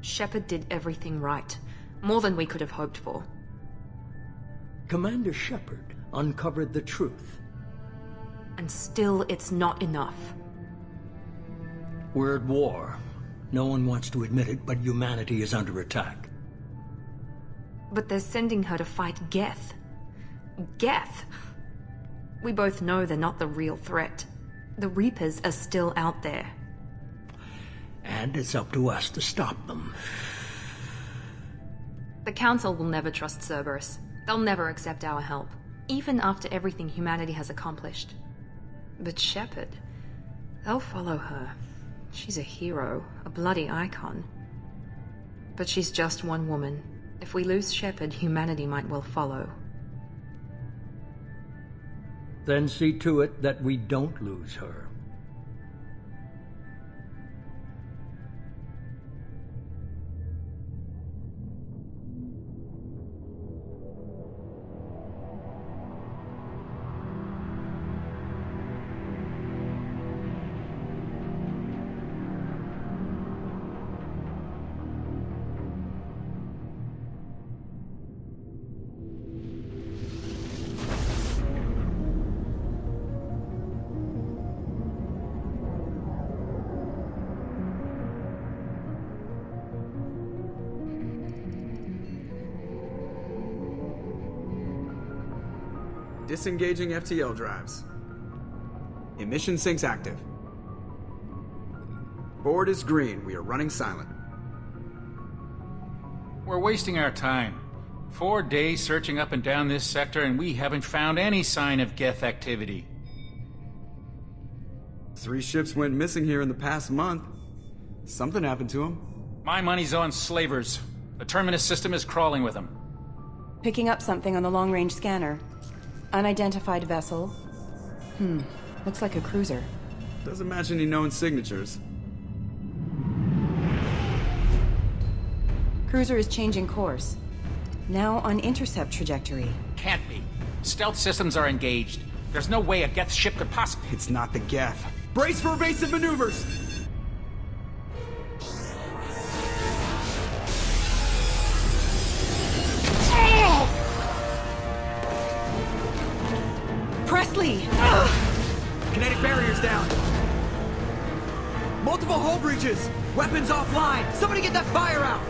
Shepard did everything right. More than we could have hoped for. Commander Shepard uncovered the truth. And still, it's not enough. We're at war. No one wants to admit it, but humanity is under attack. But they're sending her to fight Geth. Geth! We both know they're not the real threat. The Reapers are still out there. And it's up to us to stop them. The Council will never trust Cerberus. They'll never accept our help, even after everything humanity has accomplished. But Shepard, they'll follow her. She's a hero, a bloody icon. But she's just one woman. If we lose Shepard, humanity might well follow. Then see to it that we don't lose her. Disengaging FTL drives. Emission sinks active. Board is green. We are running silent. We're wasting our time. 4 days searching up and down this sector, and we haven't found any sign of Geth activity. 3 ships went missing here in the past month. Something happened to them. My money's on slavers. The Terminus system is crawling with them. Picking up something on the long-range scanner. Unidentified vessel. Looks like a cruiser. Doesn't match any known signatures. Cruiser is changing course. Now on intercept trajectory. Can't be. Stealth systems are engaged. There's no way a Geth ship could possibly... It's not the Geth. Brace for evasive maneuvers! Presley! Kinetic barriers down. Multiple hull breaches. Weapons offline. Somebody get that fire out.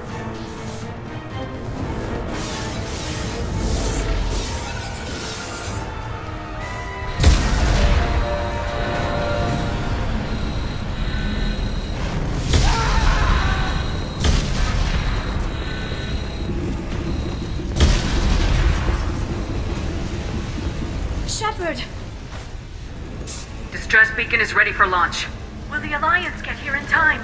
Shepard! Distress beacon is ready for launch. Will the Alliance get here in time?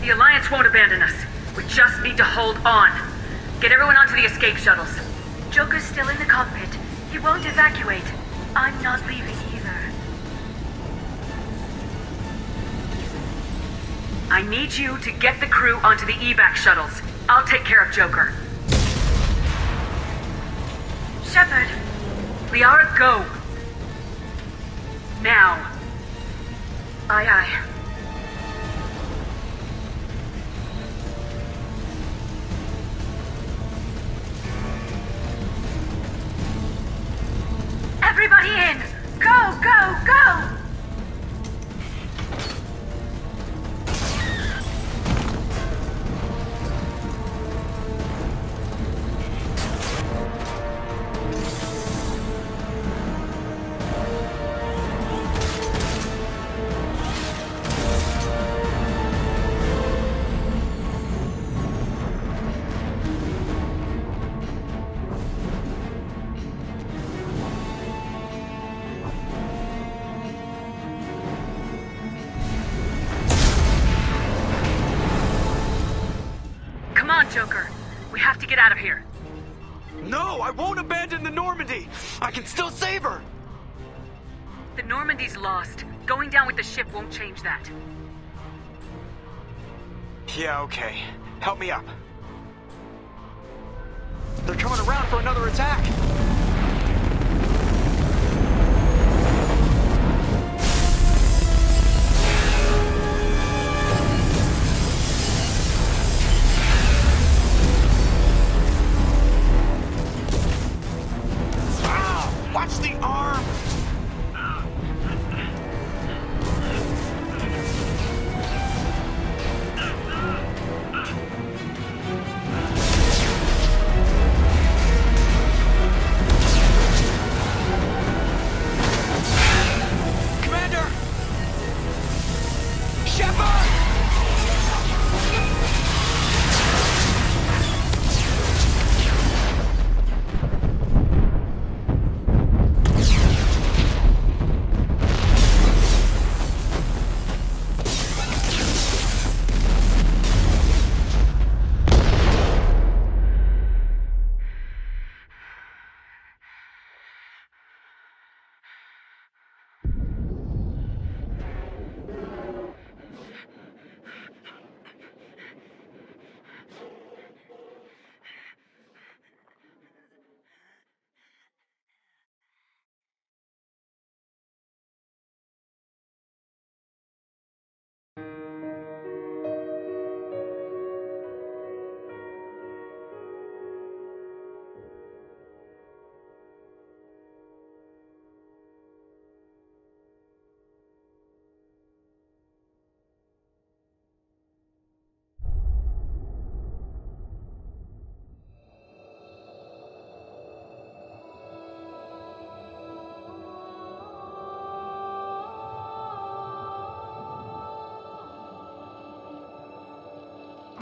The Alliance won't abandon us. We just need to hold on. Get everyone onto the escape shuttles. Joker's still in the cockpit. He won't evacuate. I'm not leaving either. I need you to get the crew onto the evac shuttles. I'll take care of Joker. Shepard! Liara, go! Now. Aye, aye. Everybody in! Go, go, go! Joker. We have to get out of here. No, I won't abandon the Normandy. I can still save her. The Normandy's lost. Going down with the ship won't change that. Yeah, okay. Help me up. They're coming around for another attack.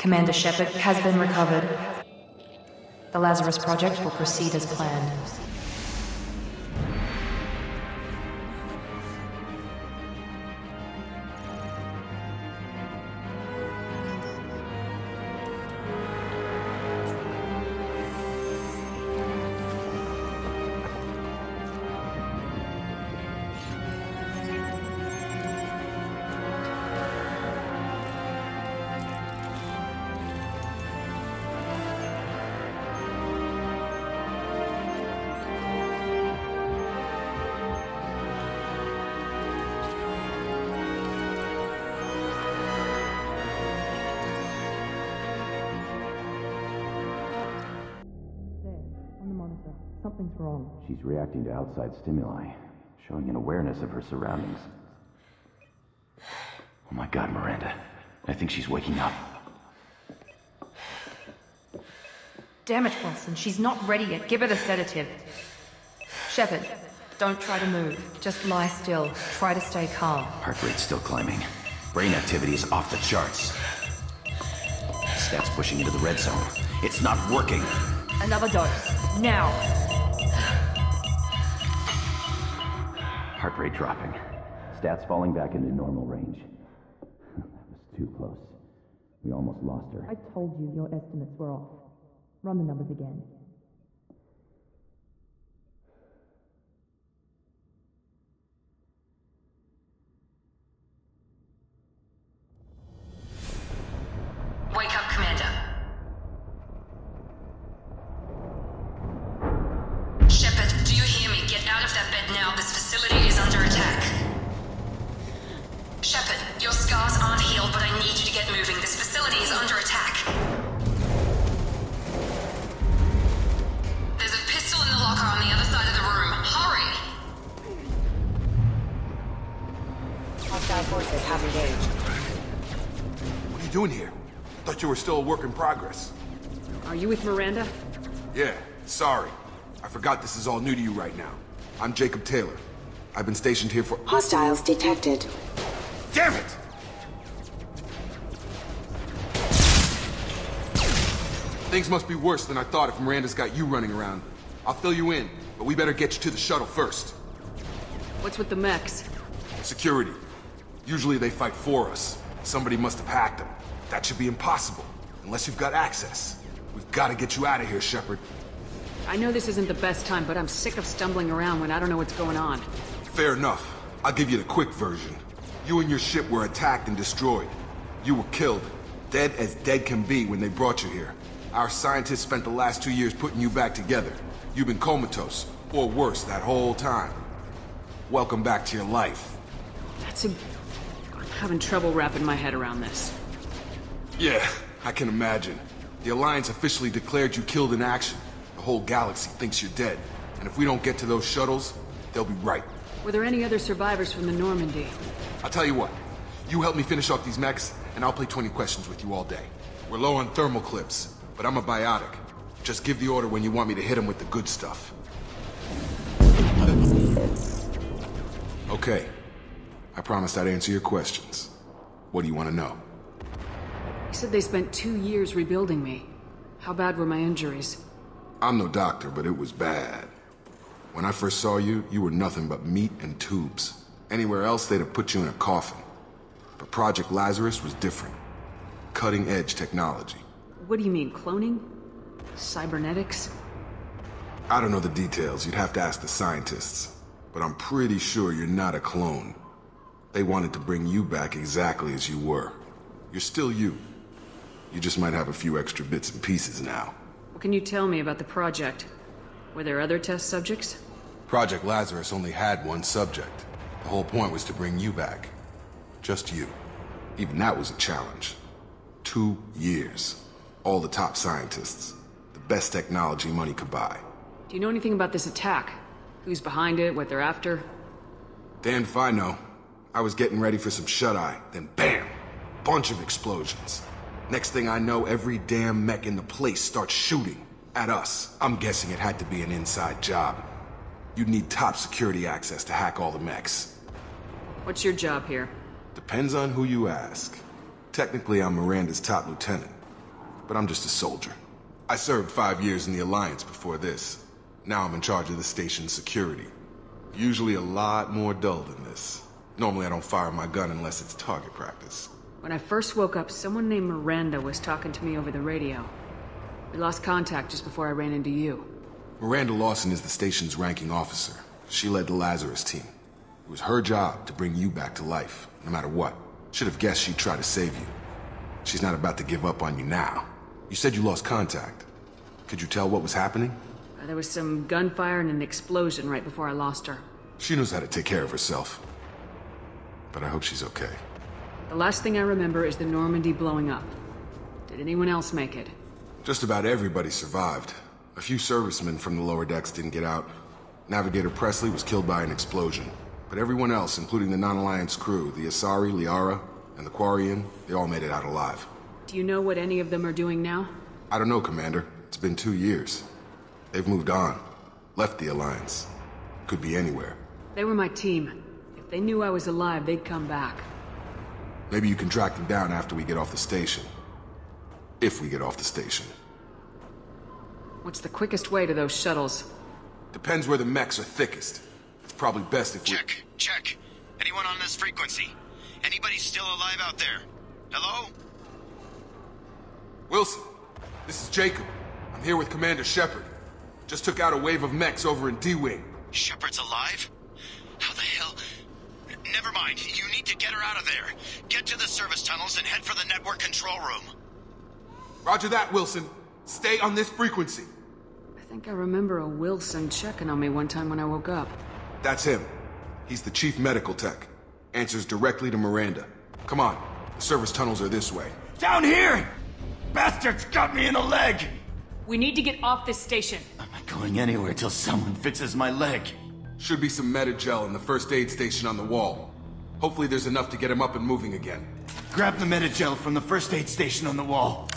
Commander Shepard has been recovered. The Lazarus project will proceed as planned. Something's wrong. She's reacting to outside stimuli, showing an awareness of her surroundings. Oh my god, Miranda. I think she's waking up. Damn it, Wilson. She's not ready yet. Give her the sedative. Shepard, don't try to move. Just lie still. Try to stay calm. Heart rate's still climbing. Brain activity is off the charts. Stats pushing into the red zone. It's not working. Another dose. Now. Heart rate dropping. Stats falling back into normal range. That was too close. We almost lost her. I told you your estimates were off. Run the numbers again. Wake up, Commander. Shepard, do you hear me? Get out of that bed now. This facility is under attack. Shepard, your scars aren't healed, but I need you to get moving. This facility is under attack. There's a pistol in the locker on the other side of the room. Hurry! Hostile forces have engaged. What are you doing here? Thought you were still a work in progress. Are you with Miranda? Yeah, sorry. I forgot this is all new to you right now. I'm Jacob Taylor. I've been stationed here for— Hostiles detected. Damn it! Things must be worse than I thought if Miranda's got you running around. I'll fill you in, but we better get you to the shuttle first. What's with the mechs? Security. Usually they fight for us. Somebody must have hacked them. That should be impossible, unless you've got access. We've got to get you out of here, Shepard. I know this isn't the best time, but I'm sick of stumbling around when I don't know what's going on. Fair enough. I'll give you the quick version. You and your ship were attacked and destroyed. You were killed. Dead as dead can be when they brought you here. Our scientists spent the last 2 years putting you back together. You've been comatose, or worse, that whole time. Welcome back to your life. I'm having trouble wrapping my head around this. Yeah, I can imagine. The Alliance officially declared you killed in action. The whole galaxy thinks you're dead. And if we don't get to those shuttles, they'll be right. Were there any other survivors from the Normandy? I'll tell you what. You help me finish off these mechs, and I'll play 20 questions with you all day. We're low on thermal clips, but I'm a biotic. Just give the order when you want me to hit them with the good stuff. Okay. I promised I'd answer your questions. What do you want to know? You said they spent 2 years rebuilding me. How bad were my injuries? I'm no doctor, but it was bad. When I first saw you, you were nothing but meat and tubes. Anywhere else, they'd have put you in a coffin. But Project Lazarus was different. Cutting-edge technology. What do you mean, cloning? Cybernetics? I don't know the details. You'd have to ask the scientists. But I'm pretty sure you're not a clone. They wanted to bring you back exactly as you were. You're still you. You just might have a few extra bits and pieces now. What can you tell me about the project? Were there other test subjects? Project Lazarus only had one subject. The whole point was to bring you back. Just you. Even that was a challenge. 2 years. All the top scientists. The best technology money could buy. Do you know anything about this attack? Who's behind it, what they're after? Damned if I know. I was getting ready for some shut-eye, then bam! Bunch of explosions. Next thing I know, every damn mech in the place starts shooting. At us. I'm guessing it had to be an inside job. You'd need top security access to hack all the mechs. What's your job here? Depends on who you ask. Technically, I'm Miranda's top lieutenant. but I'm just a soldier. I served 5 years in the Alliance before this. Now I'm in charge of the station's security. Usually a lot more dull than this. Normally I don't fire my gun unless it's target practice. When I first woke up, someone named Miranda was talking to me over the radio. We lost contact just before I ran into you. Miranda Lawson is the station's ranking officer. She led the Lazarus team. It was her job to bring you back to life, no matter what. Should have guessed she'd try to save you. She's not about to give up on you now. You said you lost contact. Could you tell what was happening? There was some gunfire and an explosion right before I lost her. She knows how to take care of herself. But I hope she's okay. The last thing I remember is the Normandy blowing up. Did anyone else make it? Just about everybody survived. A few servicemen from the lower decks didn't get out. Navigator Presley was killed by an explosion. But everyone else, including the non-Alliance crew, the Asari, Liara, and the Quarian, they all made it out alive. Do you know what any of them are doing now? I don't know, Commander. It's been 2 years. They've moved on. Left the Alliance. Could be anywhere. They were my team. If they knew I was alive, they'd come back. Maybe you can track them down after we get off the station. If we get off the station. What's the quickest way to those shuttles? Depends where the mechs are thickest. It's probably best if we... Check. Anyone on this frequency? Anybody still alive out there? Hello? Wilson, this is Jacob. I'm here with Commander Shepard. Just took out a wave of mechs over in D-Wing. Shepard's alive? How the hell? Never mind. You need to get her out of there. Get to the service tunnels and head for the network control room. Roger that, Wilson. Stay on this frequency. I think I remember a Wilson checking on me one time when I woke up. That's him. He's the chief medical tech. Answers directly to Miranda. Come on. The service tunnels are this way. Down here! Bastards got me in the leg! We need to get off this station. I'm not going anywhere till someone fixes my leg. Should be some Metagel in the first aid station on the wall. Hopefully there's enough to get him up and moving again. Grab the Metagel from the first aid station on the wall.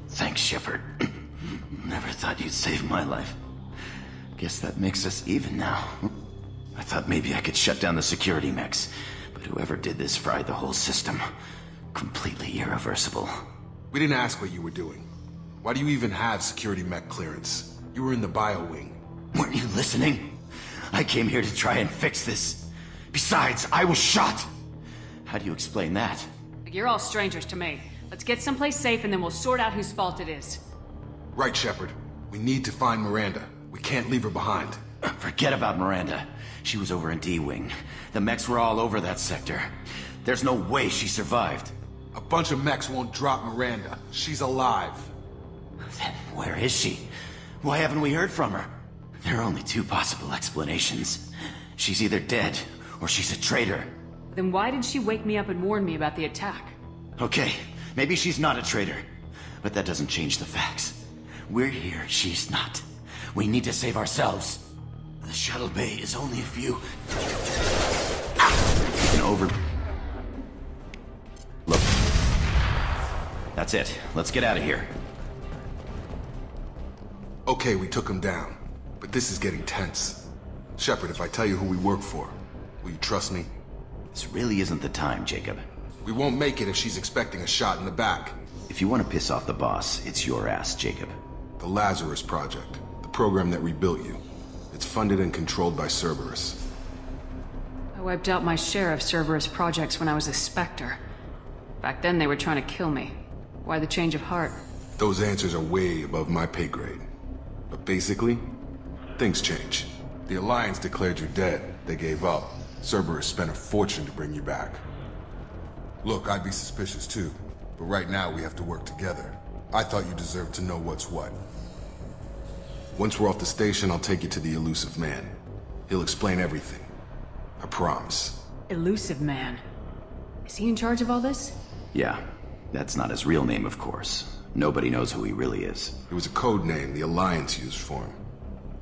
Thanks, Shepard. Never thought you'd save my life. Guess that makes us even now. I thought maybe I could shut down the security mechs, but whoever did this fried the whole system. Completely irreversible. We didn't ask what you were doing. Why do you even have security mech clearance? You were in the bio wing. Weren't you listening? I came here to try and fix this. Besides, I was shot. How do you explain that? You're all strangers to me. Let's get someplace safe and then we'll sort out whose fault it is. Right, Shepard. We need to find Miranda. We can't leave her behind. Forget about Miranda. She was over in D-Wing. The mechs were all over that sector. There's no way she survived. A bunch of mechs won't drop Miranda. She's alive. Then where is she? Why haven't we heard from her? There are only two possible explanations. She's either dead, or she's a traitor. Then why did she wake me up and warn me about the attack? Okay, maybe she's not a traitor. But that doesn't change the facts. We're here, she's not. We need to save ourselves. The shuttle bay is only a few... Look. That's it. Let's get out of here. Okay, we took him down. But this is getting tense. Shepard, if I tell you who we work for, will you trust me? This really isn't the time, Jacob. We won't make it if she's expecting a shot in the back. If you want to piss off the boss, it's your ass, Jacob. The Lazarus Project. The program that rebuilt you. It's funded and controlled by Cerberus. I wiped out my share of Cerberus projects when I was a Spectre. Back then they were trying to kill me. Why the change of heart? Those answers are way above my pay grade. But basically, things change. The Alliance declared you dead. They gave up. Cerberus spent a fortune to bring you back. Look, I'd be suspicious too. But right now we have to work together. I thought you deserved to know what's what. Once we're off the station, I'll take you to the Illusive Man. He'll explain everything. I promise. Illusive Man? Is he in charge of all this? Yeah. That's not his real name, of course. Nobody knows who he really is. It was a code name the Alliance used for him.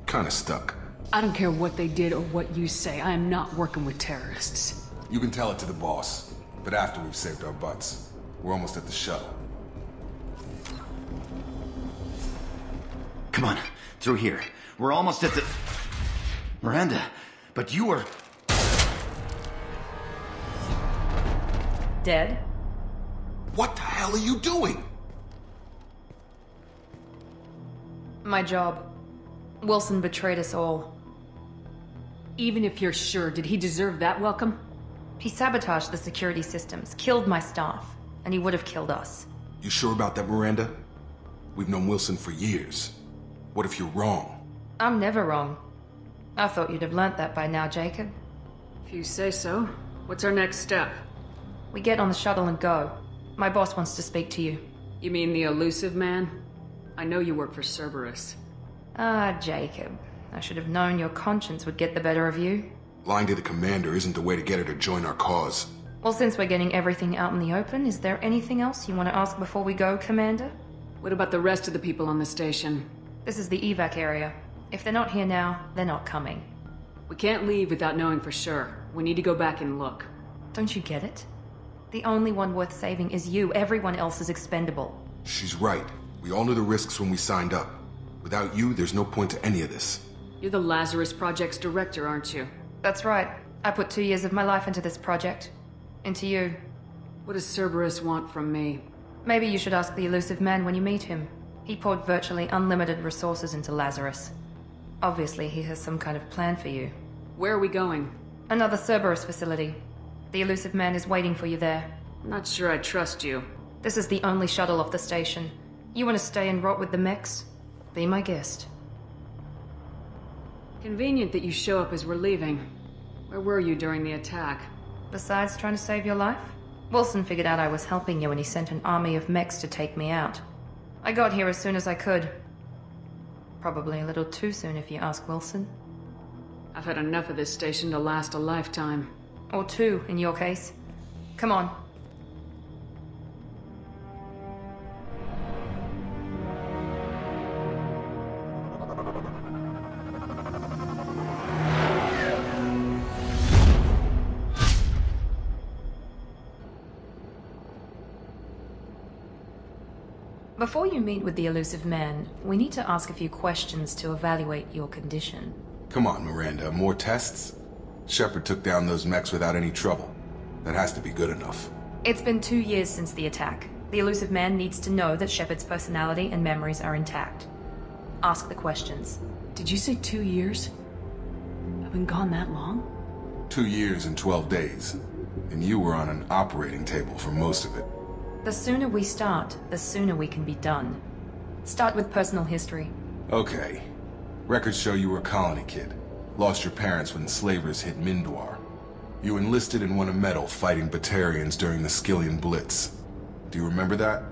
Kinda stuck. I don't care what they did or what you say. I am not working with terrorists. You can tell it to the boss. But after we've saved our butts. We're almost at the shuttle. Come on. Through here. We're almost at the... Miranda, but you were... dead? What the hell are you doing? My job. Wilson betrayed us all. Even if you're sure, did he deserve that welcome? He sabotaged the security systems, killed my staff, and he would have killed us. You sure about that, Miranda? We've known Wilson for years. What if you're wrong? I'm never wrong. I thought you'd have learnt that by now, Jacob. If you say so. What's our next step? We get on the shuttle and go. My boss wants to speak to you. You mean the Illusive Man? I know you work for Cerberus. Ah, Jacob. I should have known your conscience would get the better of you. Lying to the commander isn't the way to get her to join our cause. Well, since we're getting everything out in the open, is there anything else you want to ask before we go, Commander? What about the rest of the people on the station? This is the evac area. If they're not here now, they're not coming. We can't leave without knowing for sure. We need to go back and look. Don't you get it? The only one worth saving is you. Everyone else is expendable. She's right. We all knew the risks when we signed up. Without you, there's no point to any of this. You're the Lazarus Project's director, aren't you? That's right. I put 2 years of my life into this project. Into you. What does Cerberus want from me? Maybe you should ask the Illusive Man when you meet him. He poured virtually unlimited resources into Lazarus. Obviously, he has some kind of plan for you. Where are we going? Another Cerberus facility. The Illusive Man is waiting for you there. I'm not sure I trust you. This is the only shuttle off the station. You want to stay and rot with the mechs? Be my guest. Convenient that you show up as we're leaving. Where were you during the attack? Besides trying to save your life? Wilson figured out I was helping you and he sent an army of mechs to take me out. I got here as soon as I could. Probably a little too soon if you ask Wilson. I've had enough of this station to last a lifetime. Or 2, in your case. Come on. Before you meet with the Illusive Man, we need to ask a few questions to evaluate your condition. Come on, Miranda. More tests? Shepard took down those mechs without any trouble. That has to be good enough. It's been 2 years since the attack. The Illusive Man needs to know that Shepard's personality and memories are intact. Ask the questions. Did you say 2 years? I've been gone that long? 2 years and 12 days. And you were on an operating table for most of it. The sooner we start, the sooner we can be done. Start with personal history. Okay. Records show you were a colony kid. Lost your parents when slavers hit Mindwar. You enlisted and won a medal fighting Batarians during the Skillian Blitz. Do you remember that?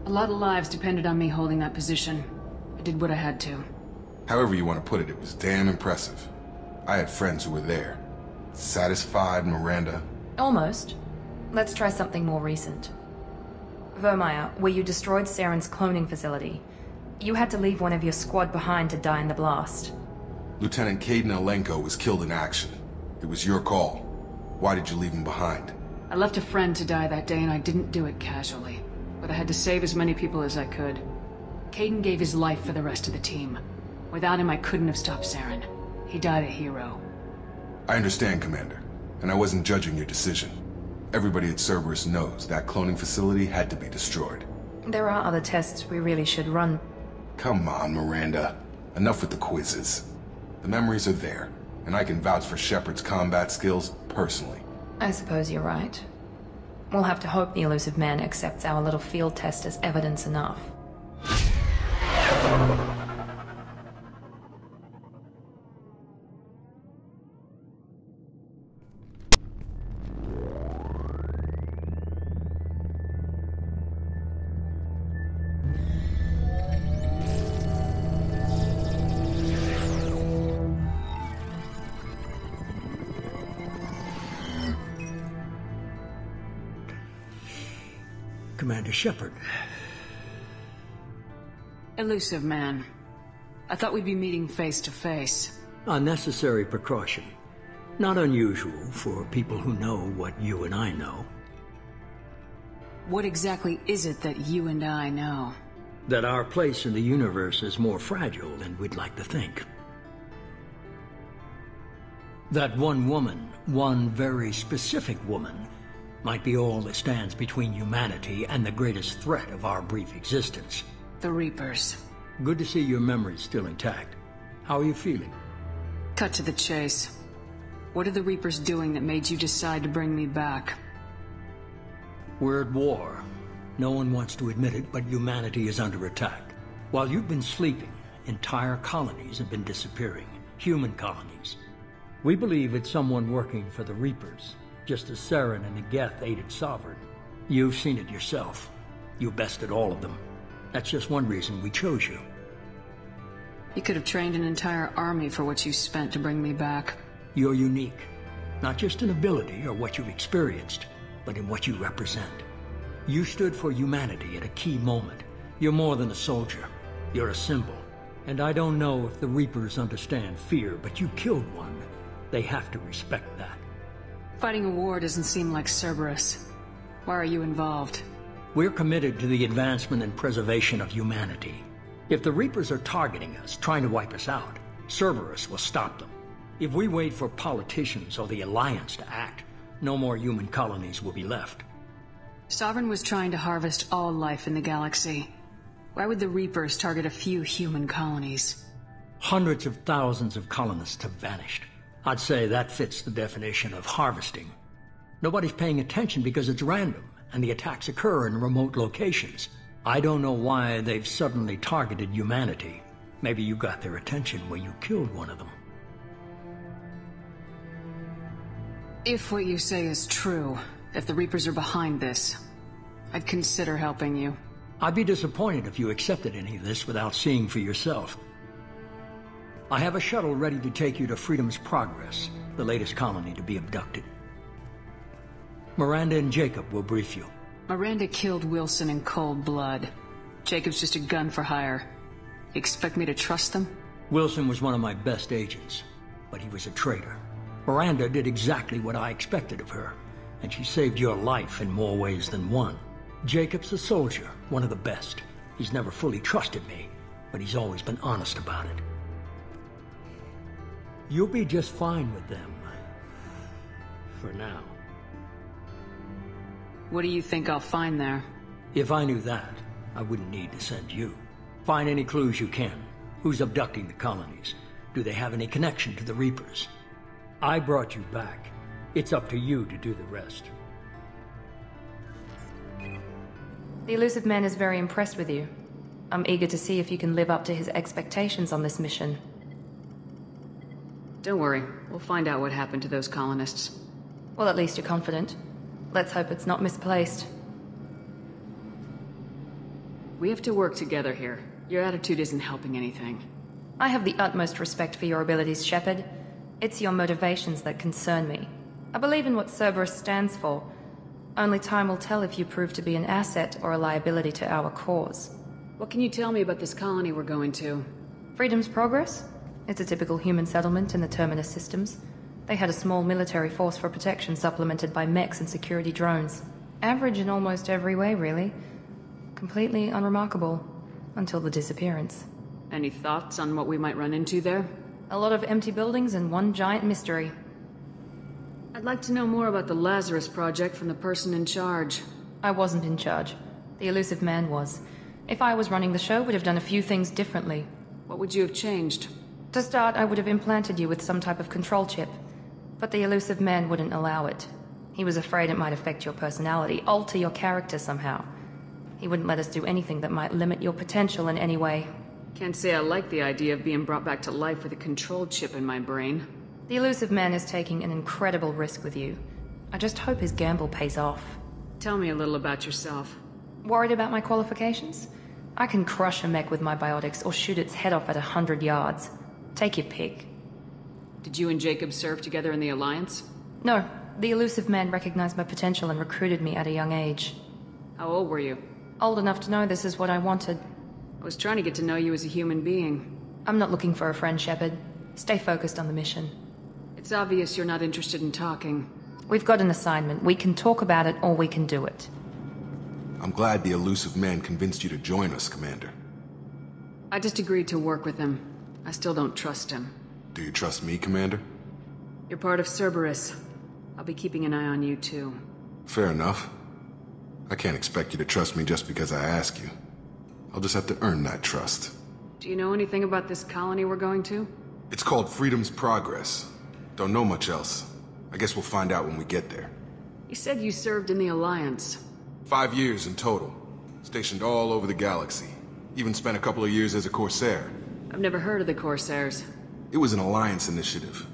A lot of lives depended on me holding that position. I did what I had to. However you want to put it, it was damn impressive. I had friends who were there. Satisfied, Miranda? Almost. Let's try something more recent. Virmire, where you destroyed Saren's cloning facility. You had to leave one of your squad behind to die in the blast. Lieutenant Kaiden Alenko was killed in action. It was your call. Why did you leave him behind? I left a friend to die that day and I didn't do it casually. But I had to save as many people as I could. Kaiden gave his life for the rest of the team. Without him, I couldn't have stopped Saren. He died a hero. I understand, Commander. And I wasn't judging your decision. Everybody at Cerberus knows that cloning facility had to be destroyed. There are other tests we really should run. Come on, Miranda. Enough with the quizzes. The memories are there, and I can vouch for Shepard's combat skills personally. I suppose you're right. We'll have to hope the Illusive Man accepts our little field test as evidence enough. Commander Shepard. Illusive Man. I thought we'd be meeting face to face. A necessary precaution. Not unusual for people who know what you and I know. What exactly is it that you and I know? That our place in the universe is more fragile than we'd like to think. That one woman, one very specific woman, might be all that stands between humanity and the greatest threat of our brief existence. The Reapers. Good to see your memory's still intact. How are you feeling? Cut to the chase. What are the Reapers doing that made you decide to bring me back? We're at war. No one wants to admit it, but humanity is under attack. While you've been sleeping, entire colonies have been disappearing. Human colonies. We believe it's someone working for the Reapers, just as Saren and the Geth aided Sovereign. You've seen it yourself. You bested all of them. That's just one reason we chose you. You could have trained an entire army for what you spent to bring me back. You're unique. Not just in ability or what you've experienced, but in what you represent. You stood for humanity at a key moment. You're more than a soldier. You're a symbol. And I don't know if the Reapers understand fear, but you killed one. They have to respect that. Fighting a war doesn't seem like Cerberus. Why are you involved? We're committed to the advancement and preservation of humanity. If the Reapers are targeting us, trying to wipe us out, Cerberus will stop them. If we wait for politicians or the Alliance to act, no more human colonies will be left. Sovereign was trying to harvest all life in the galaxy. Why would the Reapers target a few human colonies? Hundreds of thousands of colonists have vanished. I'd say that fits the definition of harvesting. Nobody's paying attention because it's random, and the attacks occur in remote locations. I don't know why they've suddenly targeted humanity. Maybe you got their attention when you killed one of them. If what you say is true, if the Reapers are behind this, I'd consider helping you. I'd be disappointed if you accepted any of this without seeing for yourself. I have a shuttle ready to take you to Freedom's Progress, the latest colony to be abducted. Miranda and Jacob will brief you. Miranda killed Wilson in cold blood. Jacob's just a gun for hire. You expect me to trust them? Wilson was one of my best agents, but he was a traitor. Miranda did exactly what I expected of her, and she saved your life in more ways than one. Jacob's a soldier, one of the best. He's never fully trusted me, but he's always been honest about it. You'll be just fine with them. For now. What do you think I'll find there? If I knew that, I wouldn't need to send you. Find any clues you can. Who's abducting the colonies? Do they have any connection to the Reapers? I brought you back. It's up to you to do the rest. The Illusive Man is very impressed with you. I'm eager to see if you can live up to his expectations on this mission. Don't worry, we'll find out what happened to those colonists. Well, at least you're confident. Let's hope it's not misplaced. We have to work together here. Your attitude isn't helping anything. I have the utmost respect for your abilities, Shepard. It's your motivations that concern me. I believe in what Cerberus stands for. Only time will tell if you prove to be an asset or a liability to our cause. What can you tell me about this colony we're going to? Freedom's Progress? It's a typical human settlement in the Terminus systems. They had a small military force for protection supplemented by mechs and security drones. Average in almost every way, really. Completely unremarkable. Until the disappearance. Any thoughts on what we might run into there? A lot of empty buildings and one giant mystery. I'd like to know more about the Lazarus Project from the person in charge. I wasn't in charge. The Illusive Man was. If I was running the show, would have done a few things differently. What would you have changed? To start, I would have implanted you with some type of control chip. But the Illusive Man wouldn't allow it. He was afraid it might affect your personality, alter your character somehow. He wouldn't let us do anything that might limit your potential in any way. Can't say I like the idea of being brought back to life with a control chip in my brain. The Illusive Man is taking an incredible risk with you. I just hope his gamble pays off. Tell me a little about yourself. Worried about my qualifications? I can crush a mech with my biotics or shoot its head off at 100 yards. Take your pick. Did you and Jacob serve together in the Alliance? No. The Illusive Man recognized my potential and recruited me at a young age. How old were you? Old enough to know this is what I wanted. I was trying to get to know you as a human being. I'm not looking for a friend, Shepard. Stay focused on the mission. It's obvious you're not interested in talking. We've got an assignment. We can talk about it, or we can do it. I'm glad the Illusive Man convinced you to join us, Commander. I just agreed to work with him. I still don't trust him. Do you trust me, Commander? You're part of Cerberus. I'll be keeping an eye on you, too. Fair enough. I can't expect you to trust me just because I ask you. I'll just have to earn that trust. Do you know anything about this colony we're going to? It's called Freedom's Progress. Don't know much else. I guess we'll find out when we get there. You said you served in the Alliance. 5 years in total. Stationed all over the galaxy. Even spent a couple of years as a Corsair. I've never heard of the Corsairs. It was an Alliance initiative.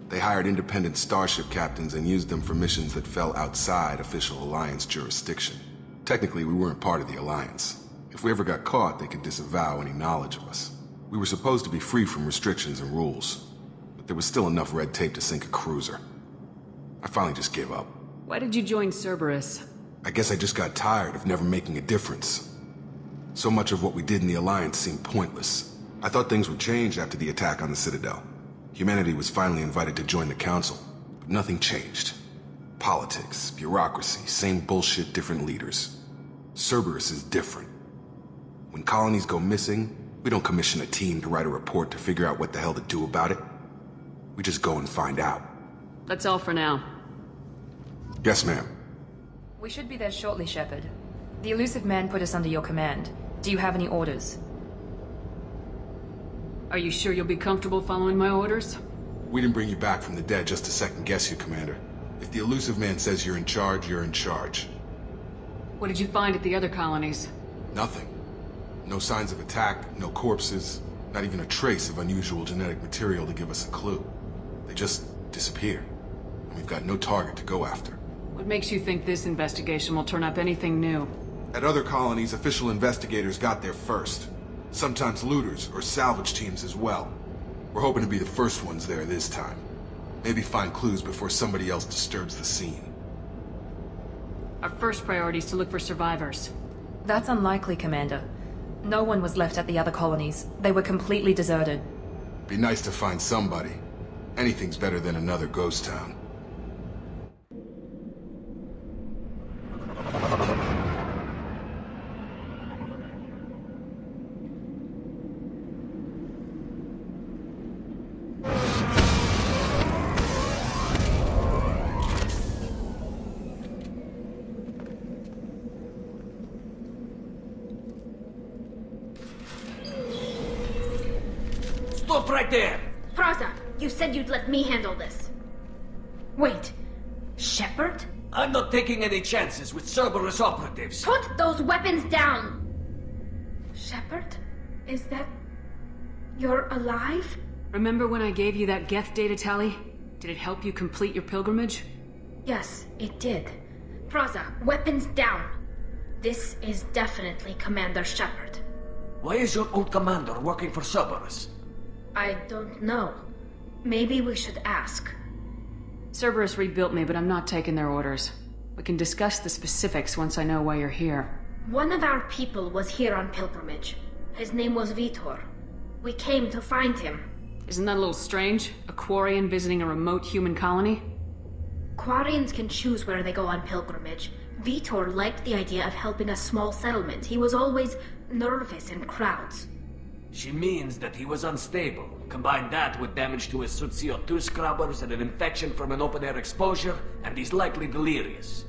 They hired independent starship captains and used them for missions that fell outside official Alliance jurisdiction. Technically, we weren't part of the Alliance. If we ever got caught, they could disavow any knowledge of us. We were supposed to be free from restrictions and rules, but there was still enough red tape to sink a cruiser. I finally just gave up. Why did you join Cerberus? I guess I just got tired of never making a difference. So much of what we did in the Alliance seemed pointless. I thought things would change after the attack on the Citadel. Humanity was finally invited to join the Council, but nothing changed. Politics, bureaucracy, same bullshit, different leaders. Cerberus is different. When colonies go missing, we don't commission a team to write a report to figure out what the hell to do about it. We just go and find out. That's all for now. Yes, ma'am. We should be there shortly, Shepard. The Illusive Man put us under your command. Do you have any orders? Are you sure you'll be comfortable following my orders? We didn't bring you back from the dead just to second guess you, Commander. If the Illusive Man says you're in charge, you're in charge. What did you find at the other colonies? Nothing. No signs of attack, no corpses, not even a trace of unusual genetic material to give us a clue. They just disappeared, and we've got no target to go after. What makes you think this investigation will turn up anything new? At other colonies, official investigators got there first. Sometimes looters or salvage teams as well. We're hoping to be the first ones there this time. Maybe find clues before somebody else disturbs the scene. Our first priority is to look for survivors. That's unlikely, Commander. No one was left at the other colonies. They were completely deserted. Be nice to find somebody. Anything's better than another ghost town. Stop right there! Praza, you said you'd let me handle this. Wait, Shepard? I'm not taking any chances with Cerberus operatives. Put those weapons down! Shepard? Is that... you're alive? Remember when I gave you that Geth data tally? Did it help you complete your pilgrimage? Yes, it did. Praza, weapons down. This is definitely Commander Shepard. Why is your old commander working for Cerberus? I don't know. Maybe we should ask. Cerberus rebuilt me, but I'm not taking their orders. We can discuss the specifics once I know why you're here. One of our people was here on pilgrimage. His name was Veetor. We came to find him. Isn't that a little strange? A Quarian visiting a remote human colony? Quarians can choose where they go on pilgrimage. Veetor liked the idea of helping a small settlement. He was always nervous in crowds. She means that he was unstable. Combine that with damage to his suit CO2 scrubbers and an infection from an open-air exposure, and he's likely delirious.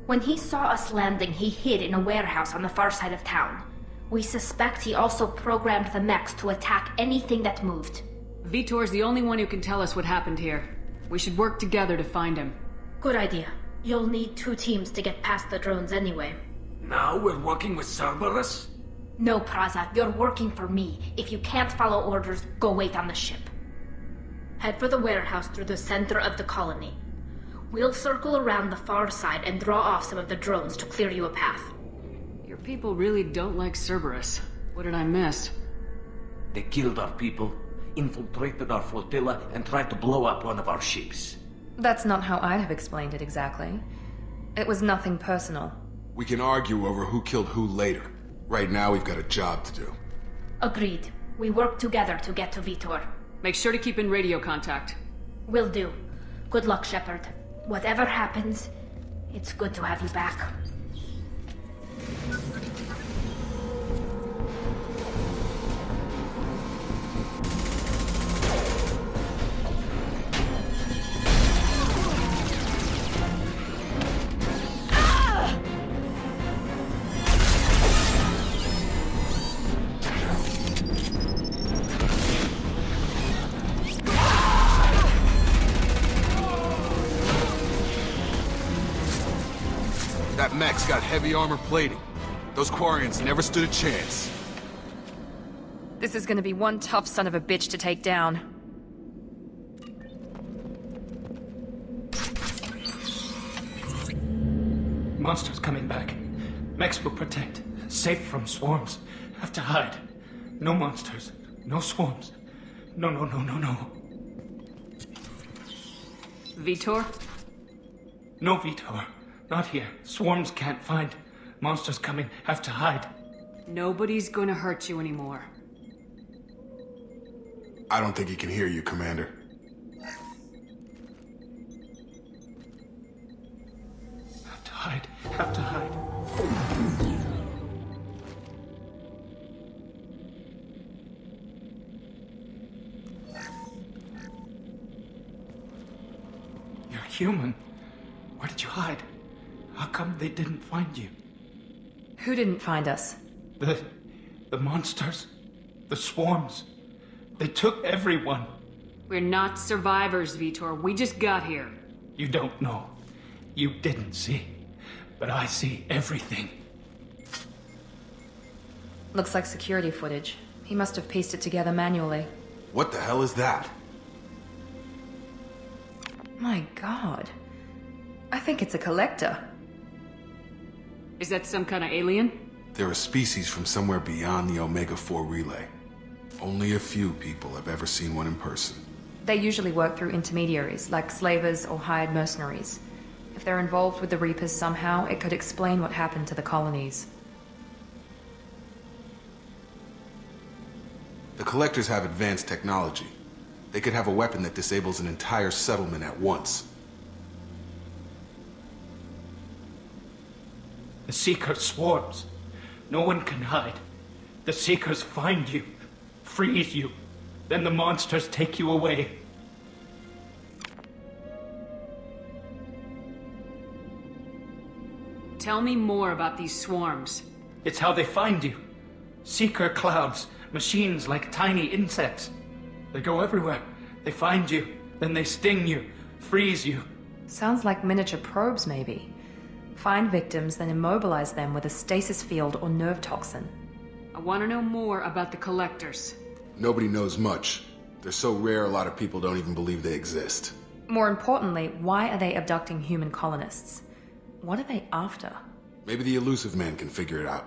When he saw us landing, he hid in a warehouse on the far side of town. We suspect he also programmed the mechs to attack anything that moved. Veetor's the only one who can tell us what happened here. We should work together to find him. Good idea. You'll need 2 teams to get past the drones anyway. Now we're working with Cerberus? No, Praza, you're working for me. If you can't follow orders, go wait on the ship. Head for the warehouse through the center of the colony. We'll circle around the far side and draw off some of the drones to clear you a path. Your people really don't like Cerberus. What did I miss? They killed our people, infiltrated our flotilla, and tried to blow up one of our ships. That's not how I'd have explained it exactly. It was nothing personal. We can argue over who killed who later. Right now, we've got a job to do. Agreed. We work together to get to Veetor. Make sure to keep in radio contact. Will do. Good luck, Shepard. Whatever happens, it's good to have you back. That mech's got heavy armor plating. Those Quarians never stood a chance. This is gonna be one tough son of a bitch to take down. Monsters coming back. Mechs will protect. Safe from swarms. Have to hide. No monsters. No swarms. No. Veetor? No Veetor. Not here. Swarms can't find. Monsters coming. Have to hide. Nobody's gonna hurt you anymore. I don't think he can hear you, Commander. Have to hide. You're human. Where did you hide? How come they didn't find you? Who didn't find us? The monsters. The swarms. They took everyone. We're not survivors, Veetor. We just got here. You don't know. You didn't see. But I see everything. Looks like security footage. He must have pieced it together manually. What the hell is that? My god. I think it's a collector. Is that some kind of alien? They're a species from somewhere beyond the Omega-4 relay. Only a few people have ever seen one in person. They usually work through intermediaries, like slavers or hired mercenaries. If they're involved with the Reapers somehow, it could explain what happened to the colonies. The Collectors have advanced technology. They could have a weapon that disables an entire settlement at once. The Seeker swarms. No one can hide. The Seekers find you, freeze you, then the monsters take you away. Tell me more about these swarms. It's how they find you. Seeker clouds, machines like tiny insects. They go everywhere. They find you, then they sting you, freeze you. Sounds like miniature probes, maybe. Find victims, then immobilize them with a stasis field or nerve toxin. I want to know more about the Collectors. Nobody knows much. They're so rare a lot of people don't even believe they exist. More importantly, why are they abducting human colonists? What are they after? Maybe the Illusive Man can figure it out.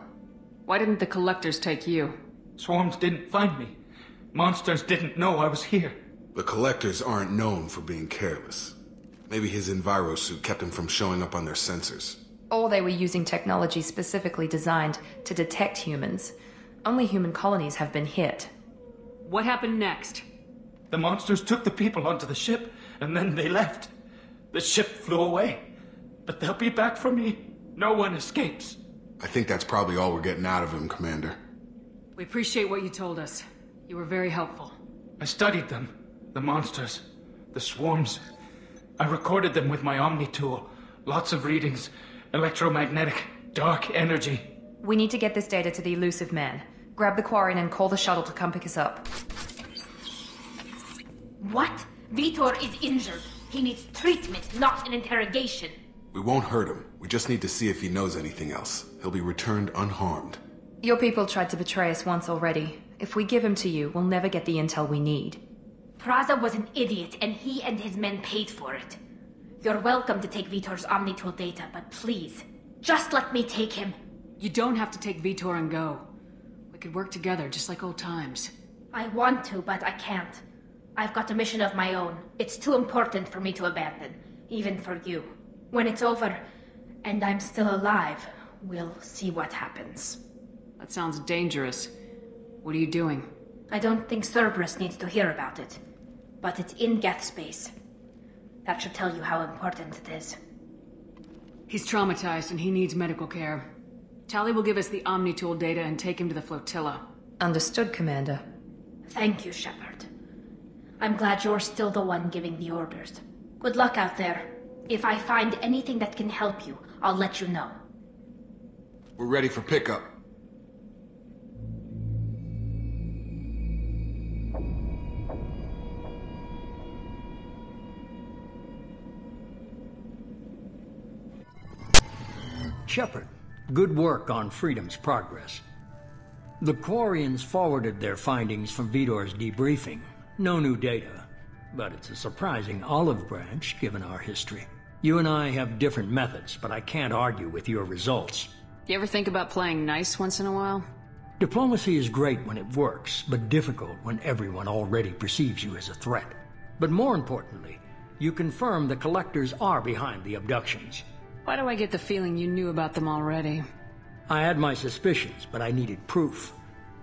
Why didn't the Collectors take you? Swarms didn't find me. Monsters didn't know I was here. The Collectors aren't known for being careless. Maybe his Enviro suit kept him from showing up on their sensors. Or they were using technology specifically designed to detect humans. Only human colonies have been hit. What happened next? The monsters took the people onto the ship, and then they left. The ship flew away. But they'll be back for me. No one escapes. I think that's probably all we're getting out of him, Commander. We appreciate what you told us. You were very helpful. I studied them. The monsters. The swarms. I recorded them with my Omni tool. Lots of readings. Electromagnetic. Dark energy. We need to get this data to the Illusive Man. Grab the Quarian and call the shuttle to come pick us up. What? Veetor is injured. He needs treatment, not an interrogation. We won't hurt him. We just need to see if he knows anything else. He'll be returned unharmed. Your people tried to betray us once already. If we give him to you, we'll never get the intel we need. Praza was an idiot, and he and his men paid for it. You're welcome to take Veetor's Omnitool data, but please, just let me take him. You don't have to take Veetor and go. We could work together, just like old times. I want to, but I can't. I've got a mission of my own. It's too important for me to abandon, even for you. When it's over, and I'm still alive, we'll see what happens. That sounds dangerous. What are you doing? I don't think Cerberus needs to hear about it, but it's in Geth space. That should tell you how important it is. He's traumatized and he needs medical care. Tali will give us the Omnitool data and take him to the Flotilla. Understood, Commander. Thank you, Shepard. I'm glad you're still the one giving the orders. Good luck out there. If I find anything that can help you, I'll let you know. We're ready for pickup. Shepard, good work on Freedom's progress. The Quarians forwarded their findings from Veetor's debriefing. No new data, but it's a surprising olive branch given our history. You and I have different methods, but I can't argue with your results. You ever think about playing nice once in a while? Diplomacy is great when it works, but difficult when everyone already perceives you as a threat. But more importantly, you confirm the Collectors are behind the abductions. Why do I get the feeling you knew about them already? I had my suspicions, but I needed proof.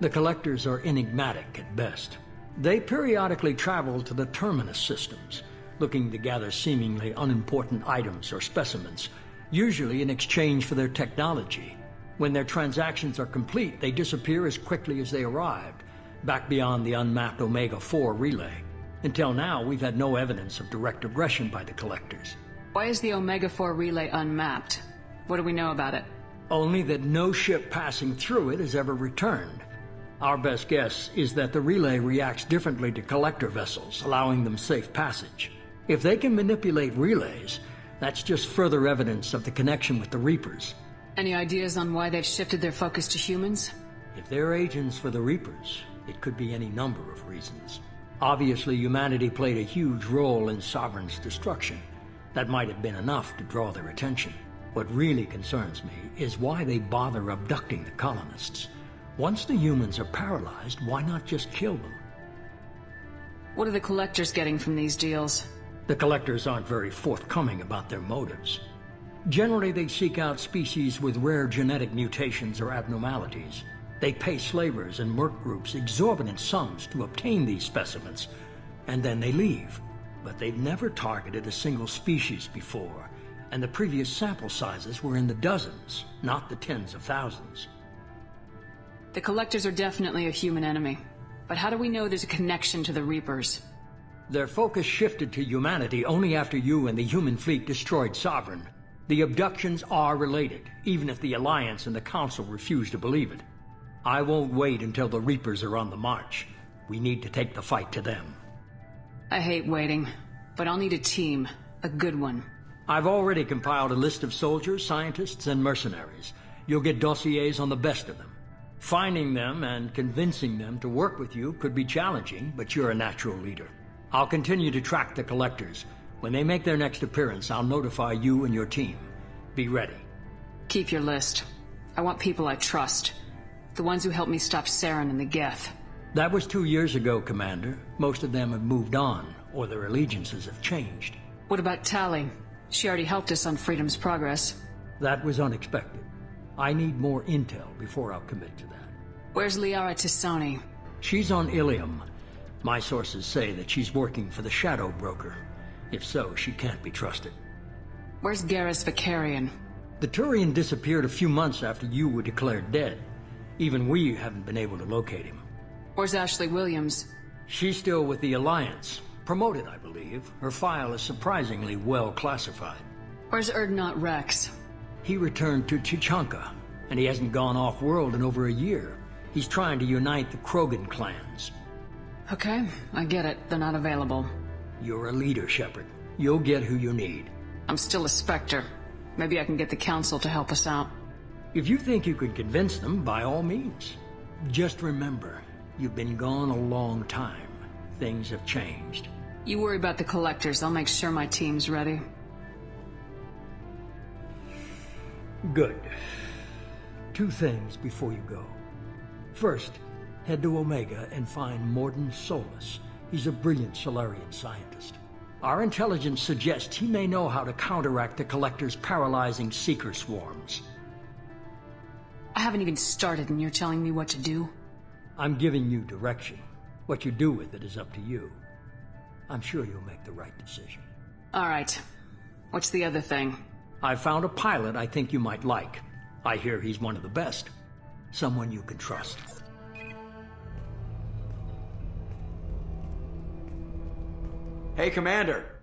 The Collectors are enigmatic at best. They periodically travel to the Terminus systems, looking to gather seemingly unimportant items or specimens, usually in exchange for their technology. When their transactions are complete, they disappear as quickly as they arrived, back beyond the unmapped Omega-4 relay. Until now, we've had no evidence of direct aggression by the Collectors. Why is the Omega-4 relay unmapped? What do we know about it? Only that no ship passing through it has ever returned. Our best guess is that the relay reacts differently to Collector vessels, allowing them safe passage. If they can manipulate relays, that's just further evidence of the connection with the Reapers. Any ideas on why they've shifted their focus to humans? If they're agents for the Reapers, it could be any number of reasons. Obviously, humanity played a huge role in Sovereign's destruction. That might have been enough to draw their attention. What really concerns me is why they bother abducting the colonists. Once the humans are paralyzed, why not just kill them? What are the Collectors getting from these deals? The Collectors aren't very forthcoming about their motives. Generally, they seek out species with rare genetic mutations or abnormalities. They pay slavers and merc groups exorbitant sums to obtain these specimens, and then they leave. But they've never targeted a single species before, and the previous sample sizes were in the dozens, not the tens of thousands. The Collectors are definitely a human enemy, but how do we know there's a connection to the Reapers? Their focus shifted to humanity only after you and the human fleet destroyed Sovereign. The abductions are related, even if the Alliance and the Council refuse to believe it. I won't wait until the Reapers are on the march. We need to take the fight to them. I hate waiting, but I'll need a team. A good one. I've already compiled a list of soldiers, scientists, and mercenaries. You'll get dossiers on the best of them. Finding them and convincing them to work with you could be challenging, but you're a natural leader. I'll continue to track the Collectors. When they make their next appearance, I'll notify you and your team. Be ready. Keep your list. I want people I trust. The ones who helped me stop Saren and the Geth. That was 2 years ago, Commander. Most of them have moved on, or their allegiances have changed. What about Tali? She already helped us on Freedom's progress. That was unexpected. I need more intel before I'll commit to that. Where's Liara T'Soni? She's on Ilium. My sources say that she's working for the Shadow Broker. If so, she can't be trusted. Where's Garrus Vakarian? The Turian disappeared a few months after you were declared dead. Even we haven't been able to locate him. Where's Ashley Williams? She's still with the Alliance. Promoted, I believe. Her file is surprisingly well classified. Where's Erdnot Rex? He returned to Chichanka, and he hasn't gone off-world in over a year. He's trying to unite the Krogan clans. Okay, I get it. They're not available. You're a leader, Shepard. You'll get who you need. I'm still a Spectre. Maybe I can get the Council to help us out. If you think you can convince them, by all means. Just remember, you've been gone a long time. Things have changed. You worry about the Collectors. I'll make sure my team's ready. Good. 2 things before you go. First, head to Omega and find Mordin Solus. He's a brilliant Solarian scientist. Our intelligence suggests he may know how to counteract the Collector's paralyzing Seeker swarms. I haven't even started and you're telling me what to do? I'm giving you direction. What you do with it is up to you. I'm sure you'll make the right decision. All right. What's the other thing? I found a pilot I think you might like. I hear he's one of the best. Someone you can trust. Hey, Commander.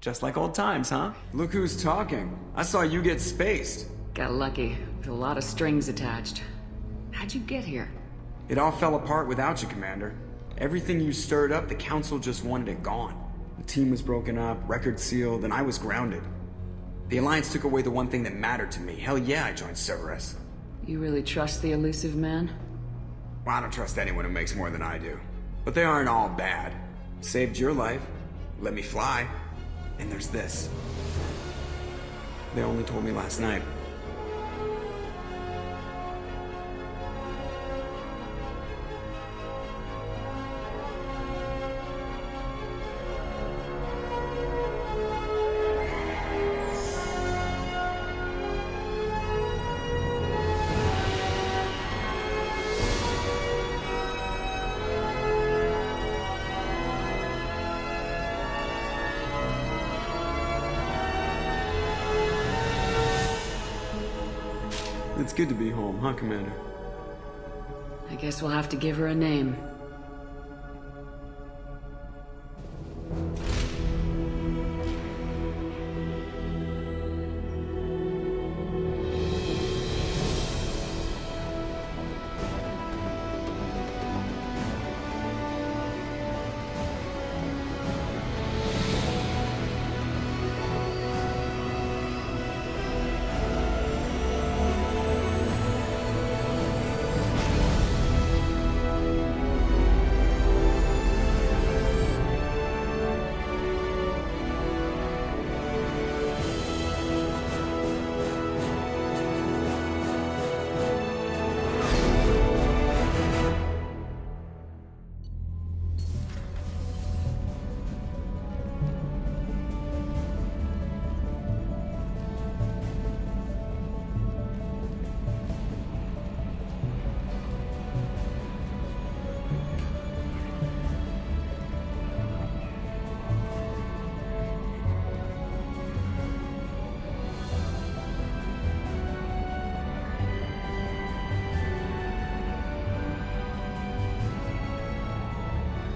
Just like old times, huh? Look who's talking. I saw you get spaced. Got lucky, with a lot of strings attached. How'd you get here? It all fell apart without you, Commander. Everything you stirred up, the Council just wanted it gone. The team was broken up, record sealed, and I was grounded. The Alliance took away the one thing that mattered to me. Hell yeah, I joined Cerberus. You really trust the Illusive Man? Well, I don't trust anyone who makes more than I do. But they aren't all bad. Saved your life, let me fly, and there's this. They only told me last night. It's good to be home, huh, Commander? I guess we'll have to give her a name.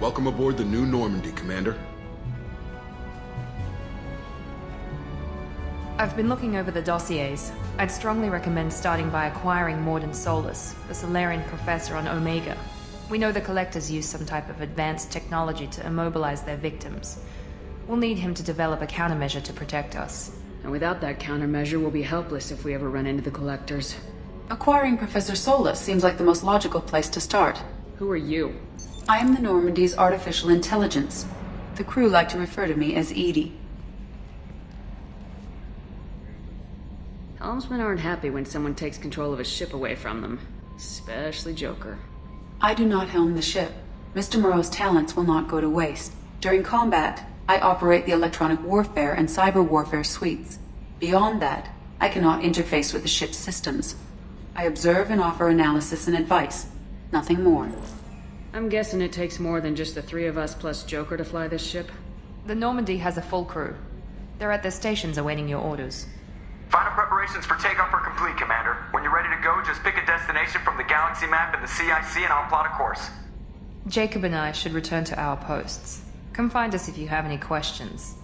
Welcome aboard the new Normandy, Commander. I've been looking over the dossiers. I'd strongly recommend starting by acquiring Morden Solus, the Solarian professor on Omega. We know the Collectors use some type of advanced technology to immobilize their victims. We'll need him to develop a countermeasure to protect us. And without that countermeasure, we'll be helpless if we ever run into the Collectors. Acquiring Professor Solus seems like the most logical place to start. Who are you? I am the Normandy's artificial intelligence. The crew like to refer to me as Edie. Helmsmen aren't happy when someone takes control of a ship away from them. Especially Joker. I do not helm the ship. Mr. Moreau's talents will not go to waste. During combat, I operate the electronic warfare and cyber warfare suites. Beyond that, I cannot interface with the ship's systems. I observe and offer analysis and advice. Nothing more. I'm guessing it takes more than just the three of us plus Joker to fly this ship? The Normandy has a full crew. They're at their stations awaiting your orders. Final preparations for takeoff are complete, Commander. When you're ready to go, just pick a destination from the galaxy map in the CIC and I'll plot a course. Jacob and I should return to our posts. Come find us if you have any questions.